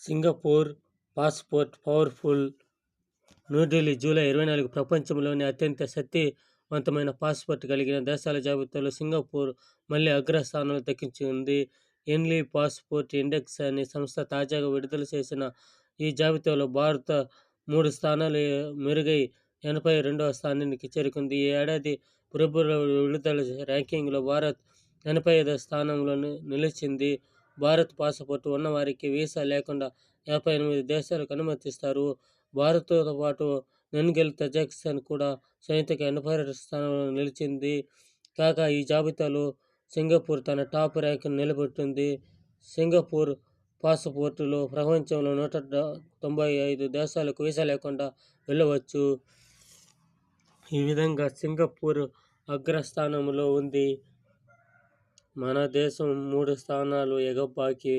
Singapore passport powerful. New Delhi, July 24. ప్రపంచంలోని అత్యంత శక్తివంతమైన పాస్పోర్ట్ కలిగిన దేశాల జాబితాలో సింగపూర్ మళ్లీ అగ్రస్థానాన్ని దక్కించుకుంది. ఎన్లీ పాస్పోర్ట్ ఇండెక్స్ అనే సంస్థ తాజాగా విడుదల చేసిన ఈ జాబితాలో భారత 3 స్థానాలు మెరుగై 82వ స్థానానికి చేరుకుంది. ఈ ఏడాది ఫిబ్రవరిలో విడుదల ర్యాంకింగ్లో భారత్ 85వ స్థానంలో నిలిచింది. భారత్ పాస్పోర్ట్ ఉన్నవారికి వీసా లేకుండా 58 దేశాలకు అనుమతిస్తారు. భారత్తో పాటు నెన్గల్, తజకిస్తాన్ కూడా సంయుక్తంగా 82వ స్థానంలో నిలిచింది. కాగా ఈ జాబితాలో సింగపూర్ తన టాప్ ర్యాంకును నిలబెట్టింది. సింగపూర్ పాస్పోర్టులో ప్రపంచంలో 195 దేశాలకు వీసా లేకుండా వెళ్ళవచ్చు. ఈ విధంగా సింగపూర్ అగ్రస్థానంలో ఉంది. మన దేశం 3 స్థానాలు ఎగబాకి